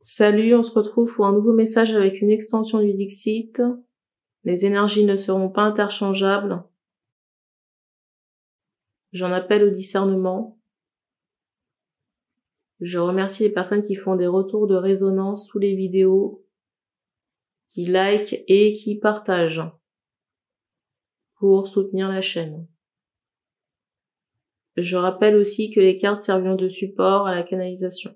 Salut, on se retrouve pour un nouveau message avec une extension du Dixit. Les énergies ne seront pas interchangeables. J'en appelle au discernement. Je remercie les personnes qui font des retours de résonance sous les vidéos, qui like et qui partagent pour soutenir la chaîne. Je rappelle aussi que les cartes serviront de support à la canalisation.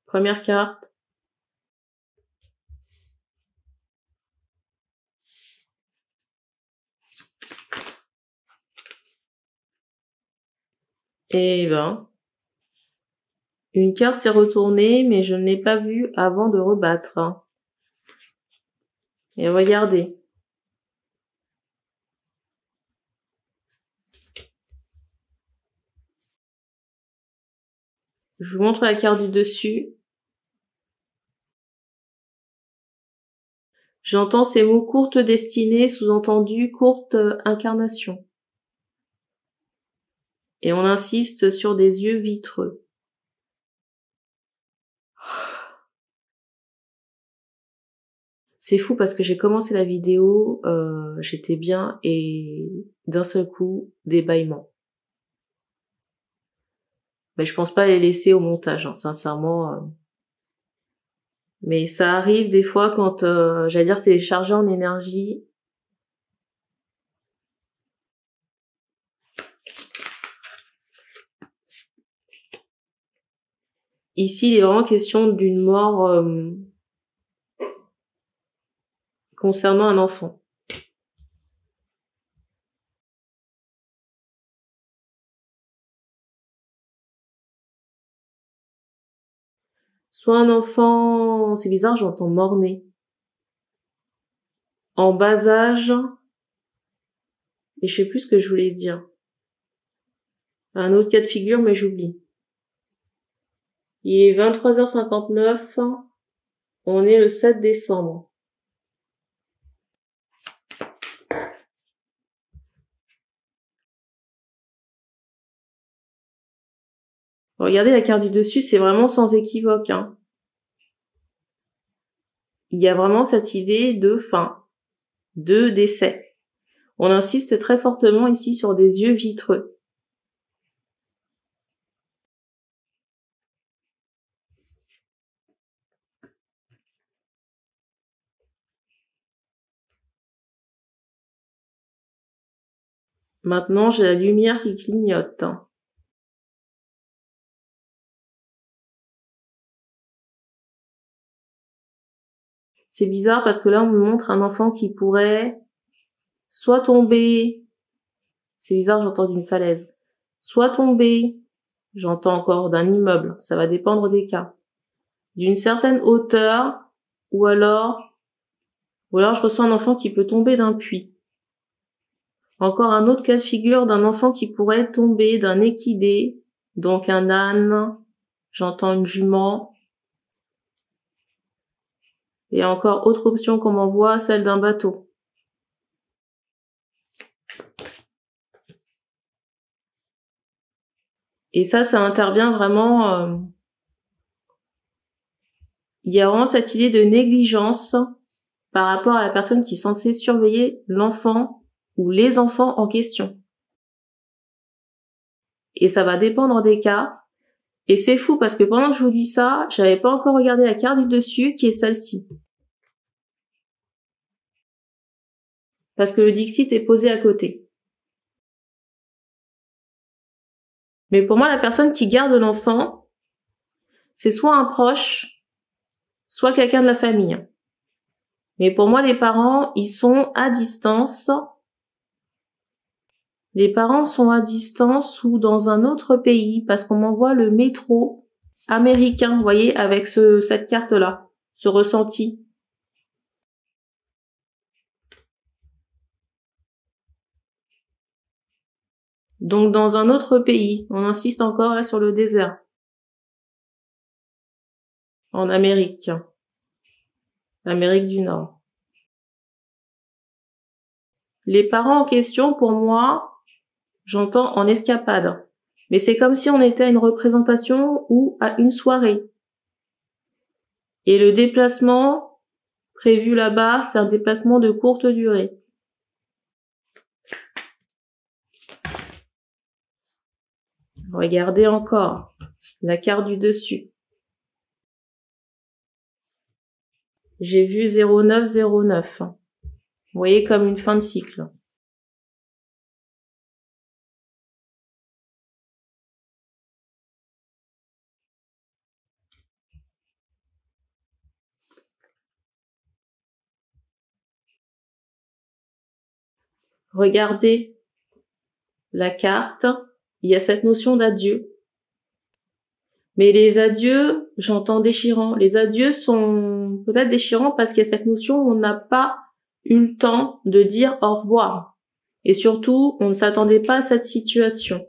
Première carte. Et ben, une carte s'est retournée, mais je ne l'ai pas vue avant de rebattre. Et regardez. Je vous montre la carte du dessus. J'entends ces mots courte destinée, sous-entendu courte incarnation. Et on insiste sur des yeux vitreux. C'est fou parce que j'ai commencé la vidéo, j'étais bien et d'un seul coup, des bâillements. Mais je pense pas les laisser au montage, sincèrement. Mais ça arrive des fois quand, j'allais dire, c'est chargé en énergie. Ici, il est vraiment question d'une mort concernant un enfant. Soit un enfant, c'est bizarre, j'entends mort-né. En bas âge, et je sais plus ce que je voulais dire. Un autre cas de figure, mais j'oublie. Il est 23h59, on est le 7 décembre. Regardez la carte du dessus, c'est vraiment sans équivoque. Il y a vraiment cette idée de fin, de décès. On insiste très fortement ici sur des yeux vitreux. Maintenant, j'ai la lumière qui clignote. C'est bizarre parce que là, on me montre un enfant qui pourrait soit tomber, c'est bizarre, j'entends d'une falaise, soit tomber, j'entends encore d'un immeuble, ça va dépendre des cas, d'une certaine hauteur, ou alors je ressens un enfant qui peut tomber d'un puits. Encore un autre cas de figure d'un enfant qui pourrait tomber d'un équidé, donc un âne, j'entends une jument. Et encore autre option qu'on m'envoie, celle d'un bateau. Et ça intervient vraiment... il y a vraiment cette idée de négligence par rapport à la personne qui est censée surveiller l'enfant ou les enfants en question. Et ça va dépendre des cas. Et c'est fou parce que pendant que je vous dis ça, j'avais pas encore regardé la carte du dessus qui est celle-ci. Parce que le Dixit est posé à côté. Mais pour moi, la personne qui garde l'enfant, c'est soit un proche, soit quelqu'un de la famille. Mais pour moi, les parents, ils sont à distance. Les parents sont à distance ou dans un autre pays parce qu'on m'envoie le métro américain, vous voyez, avec cette carte-là, ce ressenti. Donc dans un autre pays, on insiste encore là sur le désert. En Amérique. Amérique du Nord. Les parents en question, pour moi, j'entends en escapade. Mais c'est comme si on était à une représentation ou à une soirée. Et le déplacement prévu là-bas, c'est un déplacement de courte durée. Regardez encore la carte du dessus. J'ai vu 0909. Vous voyez, comme une fin de cycle. Regardez la carte, il y a cette notion d'adieu. Mais les adieux, j'entends déchirants. Les adieux sont peut-être déchirants parce qu'il y a cette notion où on n'a pas eu le temps de dire au revoir. Et surtout, on ne s'attendait pas à cette situation.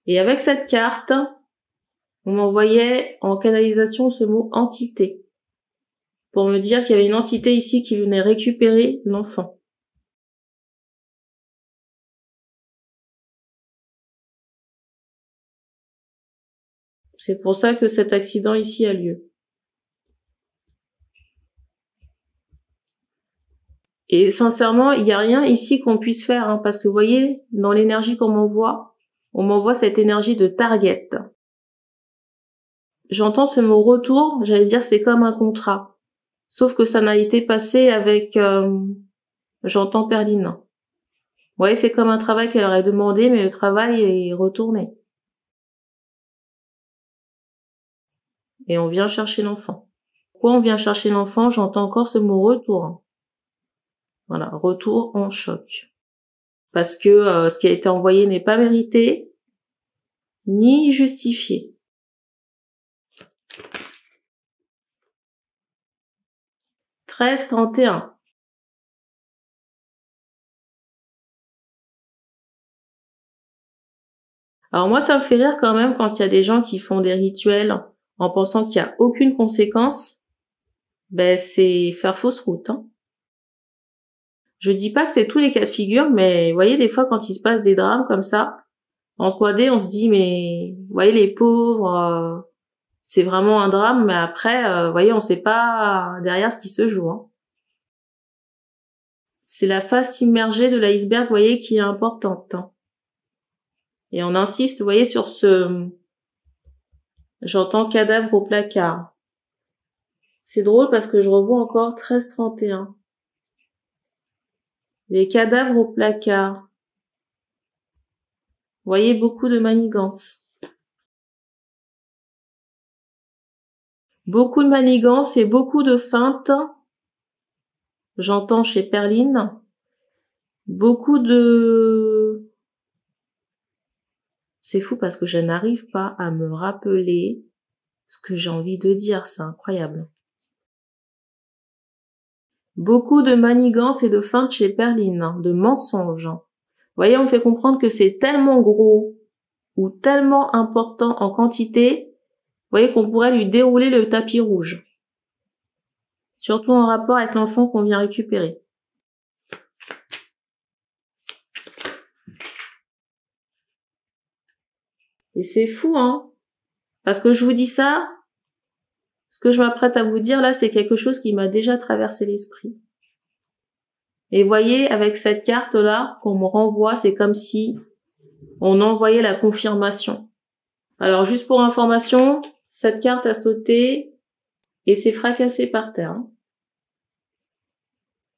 Et avec cette carte, on m'envoyait en canalisation ce mot entité, pour me dire qu'il y avait une entité ici qui venait récupérer l'enfant. C'est pour ça que cet accident ici a lieu. Et sincèrement, il n'y a rien ici qu'on puisse faire, hein, parce que vous voyez, dans l'énergie qu'on m'envoie, on m'envoie cette énergie de target. J'entends ce mot retour, j'allais dire c'est comme un contrat. Sauf que ça n'a été passé avec, j'entends Perline. Vous voyez, c'est comme un travail qu'elle aurait demandé, mais le travail est retourné. Et on vient chercher l'enfant. Pourquoi on vient chercher l'enfant? J'entends encore ce mot retour. Voilà, retour en choc. Parce que ce qui a été envoyé n'est pas mérité, ni justifié. « 13-31. Alors moi, ça me fait rire quand même quand il y a des gens qui font des rituels en pensant qu'il n'y a aucune conséquence. Ben, c'est faire fausse route, hein. Je dis pas que c'est tous les cas de figure, mais vous voyez, des fois, quand il se passe des drames comme ça, en 3D, on se dit, mais, vous voyez, les pauvres, c'est vraiment un drame, mais après, vous voyez, on sait pas derrière ce qui se joue, hein. C'est la face immergée de l'iceberg, vous voyez, qui est importante, hein. Et on insiste, vous voyez, sur ce, j'entends cadavre au placard. C'est drôle parce que je revois encore 13-31. Les cadavres au placard. Vous voyez, beaucoup de manigances. Beaucoup de manigances et beaucoup de feintes. J'entends chez Perline. Beaucoup de... C'est fou parce que je n'arrive pas à me rappeler ce que j'ai envie de dire. C'est incroyable. Beaucoup de manigances et de feintes chez Perline, de mensonges. Vous voyez, on me fait comprendre que c'est tellement gros ou tellement important en quantité, vous voyez, qu'on pourrait lui dérouler le tapis rouge. Surtout en rapport avec l'enfant qu'on vient récupérer. Et c'est fou, hein, parce que je vous dis ça, ce que je m'apprête à vous dire là, c'est quelque chose qui m'a déjà traversé l'esprit. Et voyez, avec cette carte-là qu'on me renvoie, c'est comme si on envoyait la confirmation. Alors, juste pour information, cette carte a sauté et s'est fracassée par terre, hein.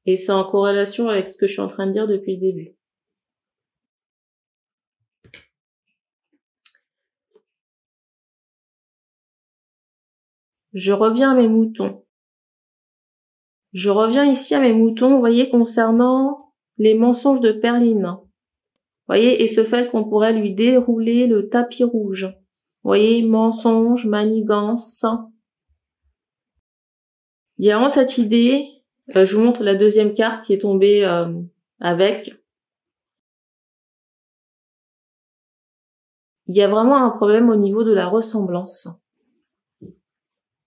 Et c'est en corrélation avec ce que je suis en train de dire depuis le début. Je reviens à mes moutons. Je reviens ici à mes moutons, vous voyez, concernant les mensonges de Perline. Vous voyez, et ce fait qu'on pourrait lui dérouler le tapis rouge. Vous voyez, mensonge, manigance. Il y a vraiment cette idée, je vous montre la deuxième carte qui est tombée avec. il y a vraiment un problème au niveau de la ressemblance.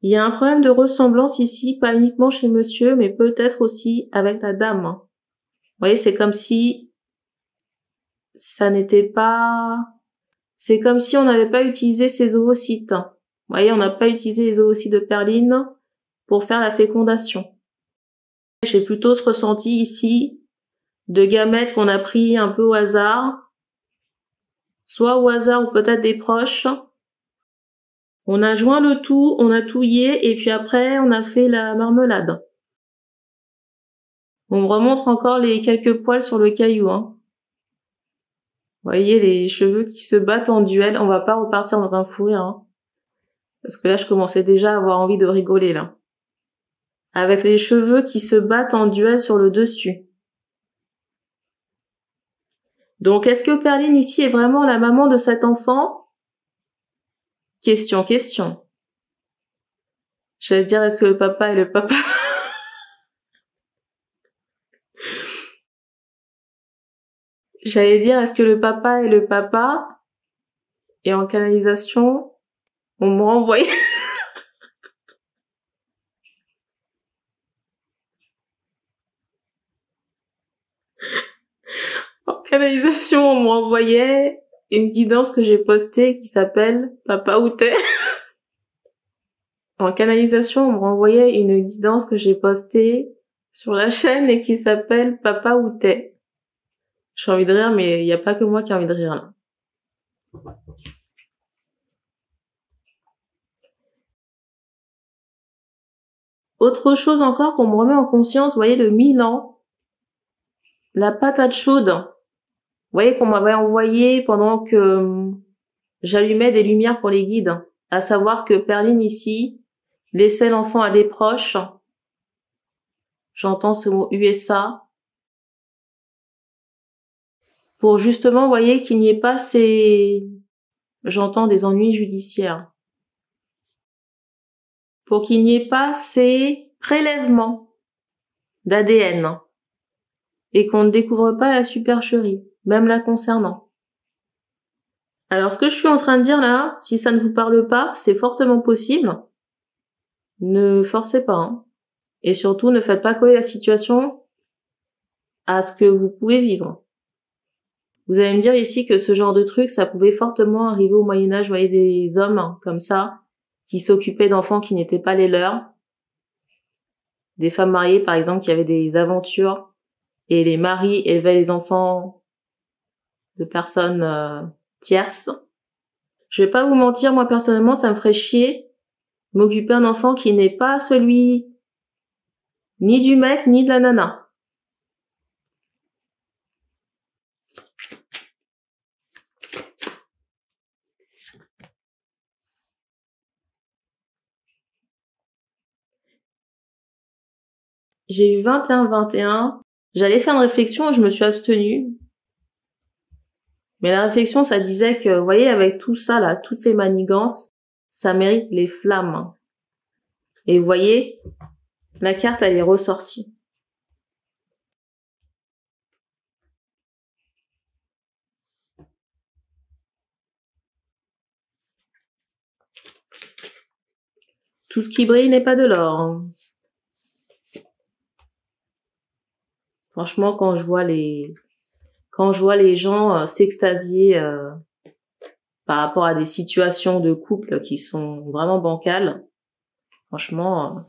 Il y a un problème de ressemblance ici, pas uniquement chez monsieur, mais peut-être aussi avec la dame. Vous voyez, c'est comme si ça n'était pas... C'est comme si on n'avait pas utilisé ses ovocytes. Vous voyez, on n'a pas utilisé les ovocytes de Perline pour faire la fécondation. J'ai plutôt ce ressenti ici de gamètes qu'on a pris un peu au hasard, soit au hasard ou peut-être des proches. On a joint le tout, on a touillé et puis après on a fait la marmelade. On me remontre encore les quelques poils sur le caillou. Vous voyez les cheveux qui se battent en duel. On va pas repartir dans un fou rire. Parce que là je commençais déjà à avoir envie de rigoler là. Avec les cheveux qui se battent en duel sur le dessus. Donc est-ce que Perline ici est vraiment la maman de cet enfant? Question. J'allais dire est-ce que le papa est le papa? J'allais dire est-ce que le papa est le papa? Et en canalisation, on me renvoyait. En canalisation, on m'envoyait une guidance que j'ai postée qui s'appelle Papa où t'es? En canalisation, on me renvoyait une guidance que j'ai postée sur la chaîne et qui s'appelle Papa où t'es? J'ai envie de rire, mais il n'y a pas que moi qui ai envie de rire là. Autre chose encore qu'on me remet en conscience, vous voyez le Milan, la patate chaude. Vous voyez qu'on m'avait envoyé pendant que j'allumais des lumières pour les guides. À savoir que Perline ici laissait l'enfant à des proches. J'entends ce mot USA. Pour justement, vous voyez, qu'il n'y ait pas j'entends des ennuis judiciaires. Pour qu'il n'y ait pas ces prélèvements d'ADN. Et qu'on ne découvre pas la supercherie, même la concernant. Alors, ce que je suis en train de dire là, si ça ne vous parle pas, c'est fortement possible. Ne forcez pas. Et surtout, ne faites pas coller la situation à ce que vous pouvez vivre. Vous allez me dire ici que ce genre de truc, ça pouvait fortement arriver au Moyen-Âge. Vous voyez des hommes comme ça, qui s'occupaient d'enfants qui n'étaient pas les leurs. Des femmes mariées, par exemple, qui avaient des aventures. Et les maris élevaient les enfants de personnes tierces. Je vais pas vous mentir, moi personnellement, ça me ferait chier m'occuper d'un enfant qui n'est pas celui ni du mec ni de la nana. J'ai eu 21-21. J'allais faire une réflexion et je me suis abstenue. Mais la réflexion, ça disait que, vous voyez, avec tout ça là, toutes ces manigances, ça mérite les flammes. Et vous voyez, la carte, elle est ressortie. Tout ce qui brille n'est pas de l'or. Franchement, quand je vois les gens s'extasier par rapport à des situations de couple qui sont vraiment bancales, franchement,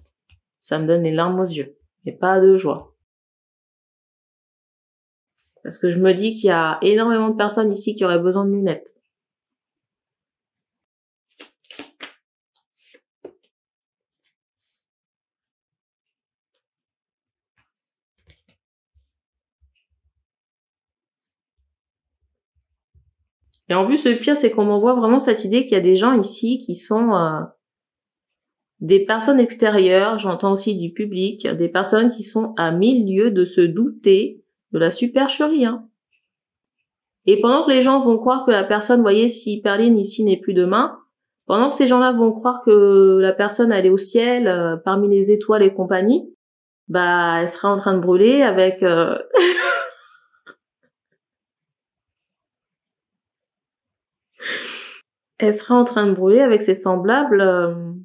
ça me donne les larmes aux yeux. Et pas de joie. Parce que je me dis qu'il y a énormément de personnes ici qui auraient besoin de lunettes. Et en plus, le pire, c'est qu'on m'envoie vraiment cette idée qu'il y a des gens ici qui sont des personnes extérieures, j'entends aussi du public, des personnes qui sont à 1000 lieues de se douter de la supercherie. Et pendant que les gens vont croire que la personne, vous voyez, si Perline ici n'est plus demain, pendant que ces gens-là vont croire que la personne elle est au ciel, parmi les étoiles et compagnie, bah elle sera en train de brûler avec elle serait en train de brûler avec ses semblables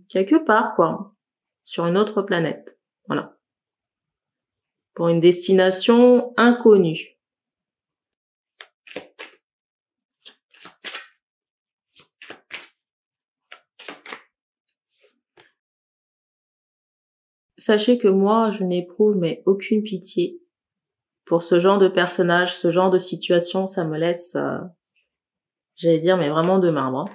quelque part, quoi, sur une autre planète. Voilà. Pour une destination inconnue. Sachez que moi, je n'éprouve mais aucune pitié pour ce genre de personnage, ce genre de situation. Ça me laisse, j'allais dire, mais vraiment de marbre. Hein.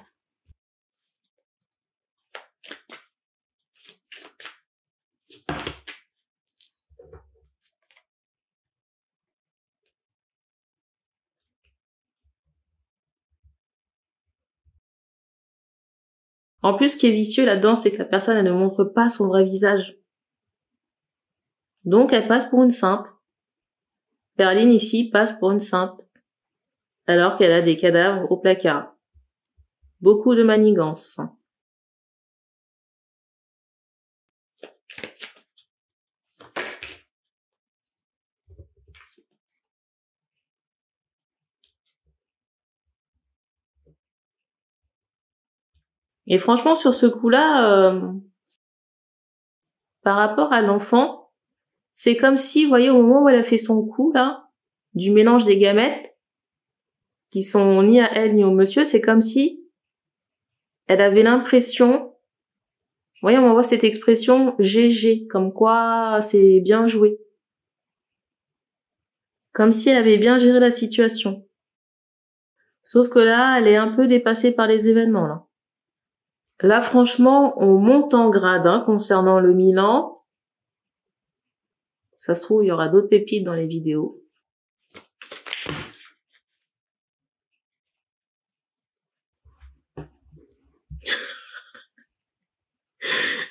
En plus, ce qui est vicieux là-dedans, c'est que la personne, elle ne montre pas son vrai visage. Donc, elle passe pour une sainte. Perline, ici, passe pour une sainte. Alors qu'elle a des cadavres au placard. Beaucoup de manigances. Et franchement, sur ce coup-là, par rapport à l'enfant, c'est comme si, vous voyez, au moment où elle a fait son coup, là, du mélange des gamètes, qui sont ni à elle ni au monsieur, c'est comme si elle avait l'impression, vous voyez, on voit cette expression GG, comme quoi c'est bien joué. Comme si elle avait bien géré la situation. Sauf que là, elle est un peu dépassée par les événements, là. Là, franchement, on monte en grade, hein, concernant le Milan. Ça se trouve, il y aura d'autres pépites dans les vidéos.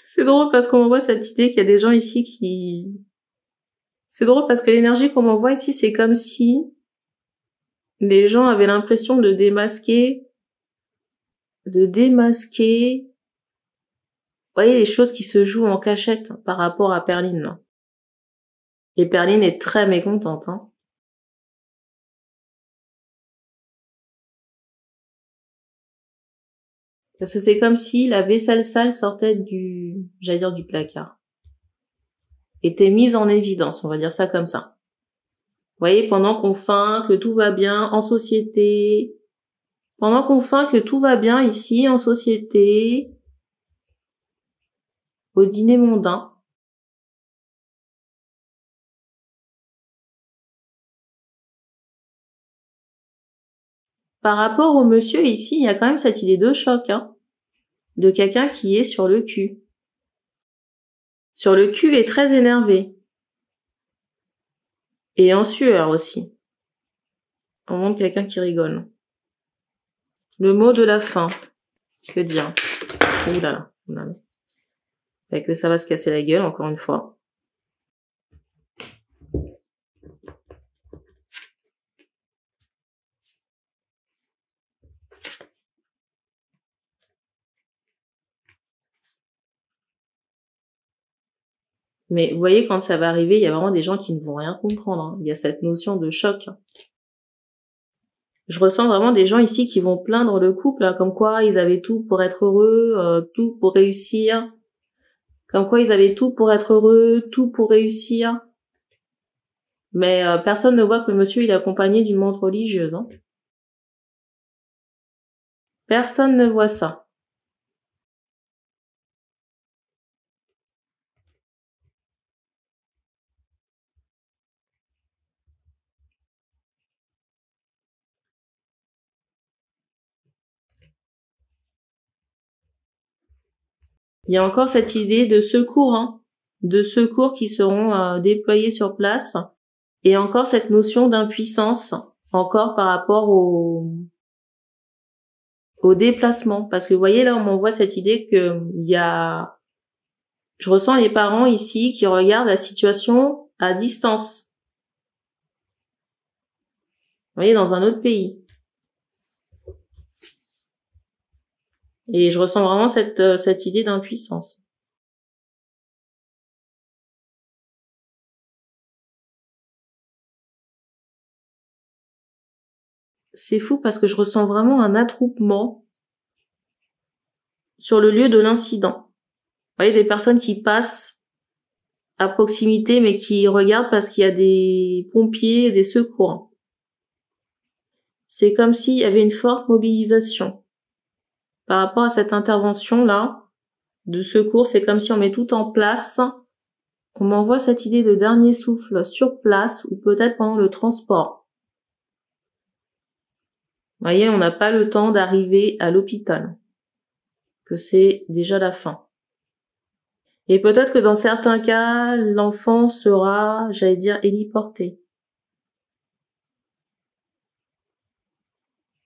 C'est drôle parce qu'on voit cette idée qu'il y a des gens ici qui... C'est drôle parce que l'énergie qu'on m'envoie ici, c'est comme si les gens avaient l'impression de démasquer, vous voyez, les choses qui se jouent en cachette par rapport à Perline, là. Et Perline est très mécontente, hein. Parce que c'est comme si la vaisselle sale sortait j'allais dire du placard. Était mise en évidence, on va dire ça comme ça. Vous voyez, pendant qu'on feint que tout va bien en société, pendant qu'on feint que tout va bien ici en société, au dîner mondain, par rapport au monsieur ici, il y a quand même cette idée de choc, hein, de quelqu'un qui est sur le cul. Sur le cul et très énervé. Et en sueur aussi. On montre quelqu'un qui rigole. Le mot de la fin. Que dire? Ouh là là. Fait que ça va se casser la gueule, encore une fois. Mais vous voyez, quand ça va arriver, il y a vraiment des gens qui ne vont rien comprendre. Hein. Il y a cette notion de choc. Je ressens vraiment des gens ici qui vont plaindre le couple, hein, comme quoi ils avaient tout pour être heureux, tout pour réussir. Comme quoi ils avaient tout pour être heureux, tout pour réussir. Mais personne ne voit que le monsieur il est accompagné d'une montre religieuse. Hein. Personne ne voit ça. Il y a encore cette idée de secours, hein, de secours qui seront déployés sur place, et encore cette notion d'impuissance, encore par rapport au déplacement. Parce que vous voyez là, on m'envoie cette idée que je ressens les parents ici qui regardent la situation à distance. Vous voyez, dans un autre pays. Et je ressens vraiment cette idée d'impuissance. C'est fou parce que je ressens vraiment un attroupement sur le lieu de l'incident. Vous voyez, des personnes qui passent à proximité mais qui regardent parce qu'il y a des pompiers, des secours. C'est comme s'il y avait une forte mobilisation. Par rapport à cette intervention-là de secours, c'est comme si on met tout en place. On m'envoie cette idée de dernier souffle sur place ou peut-être pendant le transport. Vous voyez, on n'a pas le temps d'arriver à l'hôpital, que c'est déjà la fin. Et peut-être que dans certains cas, l'enfant sera, j'allais dire, héliporté.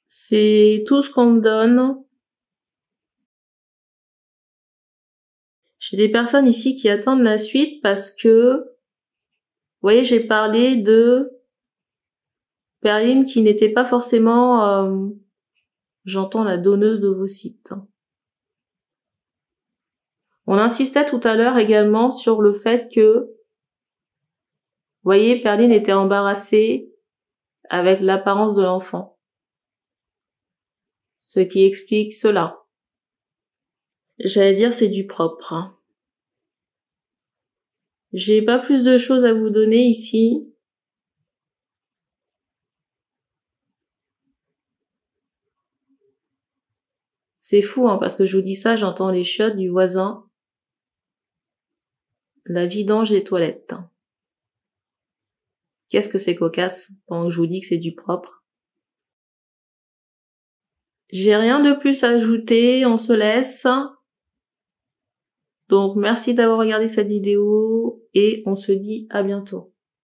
C'est tout ce qu'on me donne. J'ai des personnes ici qui attendent la suite parce que, vous voyez, j'ai parlé de Perline qui n'était pas forcément, j'entends la donneuse d'ovocytes. On insistait tout à l'heure également sur le fait que, vous voyez, Perline était embarrassée avec l'apparence de l'enfant. Ce qui explique cela. J'allais dire c'est du propre. J'ai pas plus de choses à vous donner ici. C'est fou, hein, parce que je vous dis ça, j'entends les chiottes du voisin. La vidange des toilettes. Qu'est-ce que c'est cocasse pendant que je vous dis que c'est du propre. J'ai rien de plus à ajouter, on se laisse. Donc merci d'avoir regardé cette vidéo et on se dit à bientôt.